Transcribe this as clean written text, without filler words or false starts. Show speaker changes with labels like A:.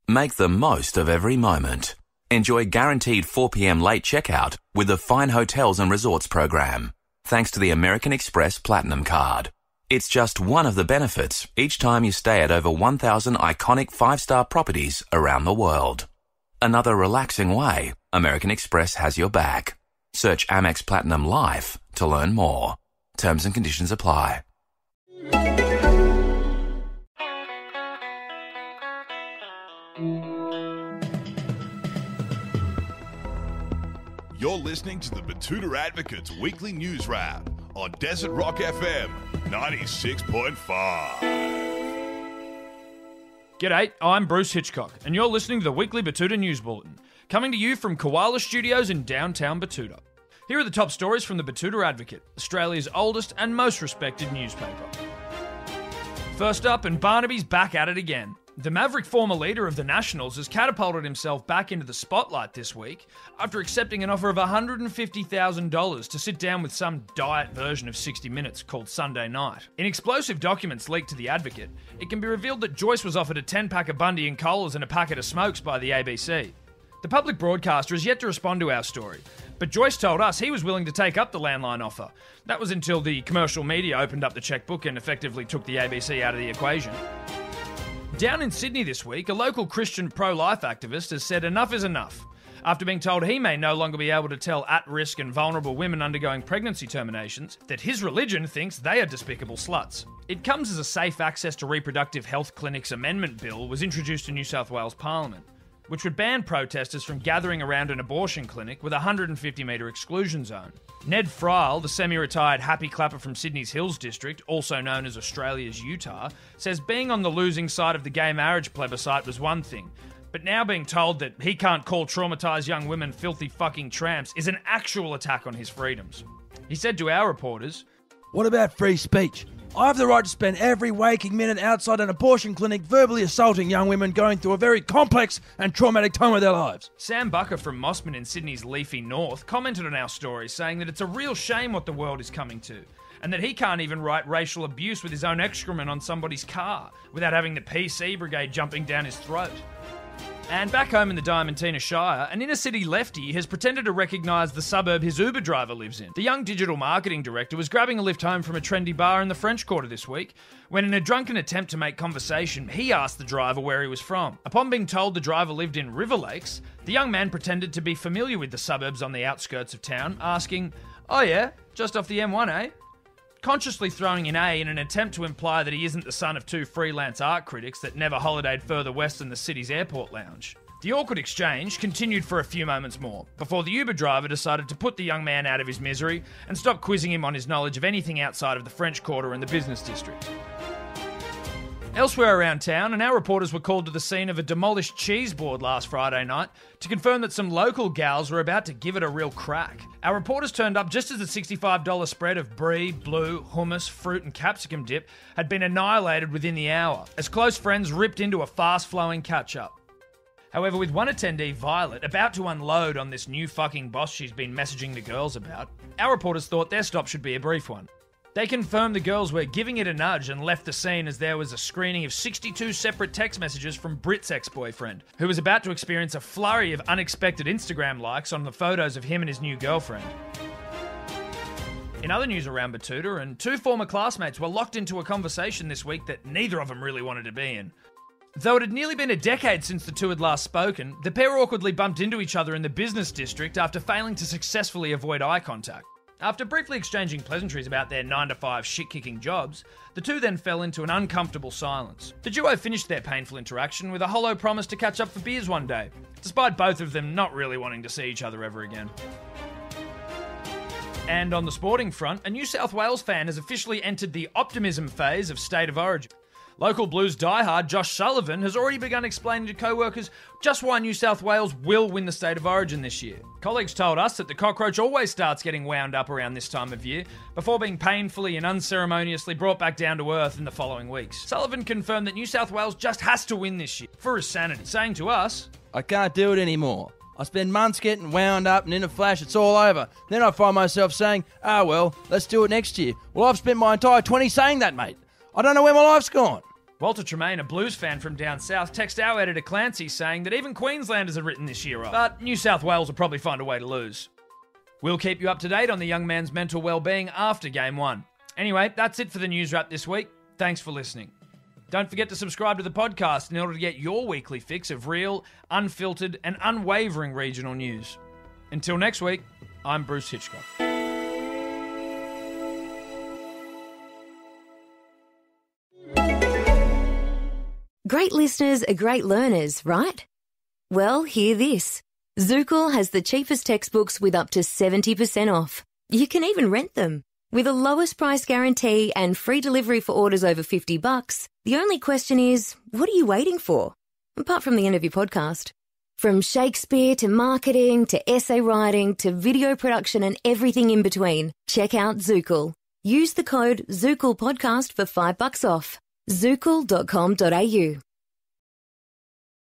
A: Make the most of every moment. Enjoy guaranteed 4 p.m. late checkout with the Fine Hotels and Resorts program, thanks to the American Express Platinum Card. It's just one of the benefits each time you stay at over 1,000 iconic 5-star properties around the world. Another relaxing way American Express has your back. Search Amex Platinum Life to learn more. Terms and conditions apply.
B: You're listening to the Betoota Advocate's weekly news wrap on Desert Rock FM 96.5.
C: G'day, I'm Bruce Hitchcock, and you're listening to the weekly Betoota News Bulletin, coming to you from Koala Studios in downtown Betoota. Here are the top stories from the Betoota Advocate, Australia's oldest and most respected newspaper. First up, and Barnaby's back at it again. The maverick former leader of the Nationals has catapulted himself back into the spotlight this week after accepting an offer of $150,000 to sit down with some diet version of 60 Minutes called Sunday Night. In explosive documents leaked to The Advocate, it can be revealed that Joyce was offered a 10-pack of Bundy and Colas and a packet of smokes by the ABC. The public broadcaster has yet to respond to our story, but Joyce told us he was willing to take up the landline offer. That was until the commercial media opened up the checkbook and effectively took the ABC out of the equation. Down in Sydney this week, a local Christian pro-life activist has said enough is enough after being told he may no longer be able to tell at-risk and vulnerable women undergoing pregnancy terminations that his religion thinks they are despicable sluts. It comes as a Safe Access to Reproductive Health Clinics Amendment Bill was introduced to New South Wales Parliament, which would ban protesters from gathering around an abortion clinic with a 150-metre exclusion zone. Ned Fryle, the semi-retired happy clapper from Sydney's Hills District, also known as Australia's Utah, says being on the losing side of the gay marriage plebiscite was one thing, but now being told that he can't call traumatised young women filthy fucking tramps is an actual attack on his freedoms. He said to our reporters,
D: "What about free speech? I have the right to spend every waking minute outside an abortion clinic verbally assaulting young women going through a very complex and traumatic time of their lives."
C: Sam Bucker from Mossman in Sydney's leafy north commented on our story, saying that it's a real shame what the world is coming to, and that he can't even write racial abuse with his own excrement on somebody's car without having the PC brigade jumping down his throat. And back home in the Diamantina Shire, an inner-city lefty has pretended to recognise the suburb his Uber driver lives in. The young digital marketing director was grabbing a lift home from a trendy bar in the French Quarter this week, when in a drunken attempt to make conversation, he asked the driver where he was from. Upon being told the driver lived in River Lakes, the young man pretended to be familiar with the suburbs on the outskirts of town, asking, "Oh yeah, just off the M1, eh?" Consciously throwing in A in an attempt to imply that he isn't the son of two freelance art critics that never holidayed further west than the city's airport lounge. The awkward exchange continued for a few moments more, before the Uber driver decided to put the young man out of his misery and stop quizzing him on his knowledge of anything outside of the French Quarter and the business district. Elsewhere around town, and our reporters were called to the scene of a demolished cheese board last Friday night to confirm that some local gals were about to give it a real crack. Our reporters turned up just as the $65 spread of brie, blue, hummus, fruit and capsicum dip had been annihilated within the hour, as close friends ripped into a fast-flowing catch-up. However, with one attendee, Violet, about to unload on this new fucking boss she's been messaging the girls about, our reporters thought their stop should be a brief one. They confirmed the girls were giving it a nudge and left the scene as there was a screening of 62 separate text messages from Brit's ex-boyfriend, who was about to experience a flurry of unexpected Instagram likes on the photos of him and his new girlfriend. In other news around Betoota, and two former classmates were locked into a conversation this week that neither of them really wanted to be in. Though it had nearly been a decade since the two had last spoken, the pair awkwardly bumped into each other in the business district after failing to successfully avoid eye contact. After briefly exchanging pleasantries about their 9-to-5 shit-kicking jobs, the two then fell into an uncomfortable silence. The duo finished their painful interaction with a hollow promise to catch up for beers one day, despite both of them not really wanting to see each other ever again. And on the sporting front, a New South Wales fan has officially entered the optimism phase of State of Origin. Local Blues diehard Josh Sullivan has already begun explaining to co-workers just why New South Wales will win the State of Origin this year. Colleagues told us that the cockroach always starts getting wound up around this time of year, before being painfully and unceremoniously brought back down to earth in the following weeks. Sullivan confirmed that New South Wales just has to win this year, for his sanity, saying to us,
D: "I can't do it anymore. I spend months getting wound up and in a flash it's all over. Then I find myself saying, well, let's do it next year. Well, I've spent my entire 20 saying that, mate. I don't know where my life's gone."
C: Walter Tremaine, a Blues fan from down south, texted our editor Clancy saying that even Queenslanders have written this year off, but New South Wales will probably find a way to lose. We'll keep you up to date on the young man's mental well-being after Game 1. Anyway, that's it for the news wrap this week. Thanks for listening. Don't forget to subscribe to the podcast in order to get your weekly fix of real, unfiltered, and unwavering regional news. Until next week, I'm Bruce Hitchcock.
E: Great listeners are great learners, right? Well, hear this. Zookle has the cheapest textbooks with up to 70% off. You can even rent them. With a lowest price guarantee and free delivery for orders over $50, the only question is, what are you waiting for? Apart from the end of your podcast. From Shakespeare to marketing to essay writing to video production and everything in between, check out Zookle. Use the code ZooklePodcast for $5 off. Zookle.com.au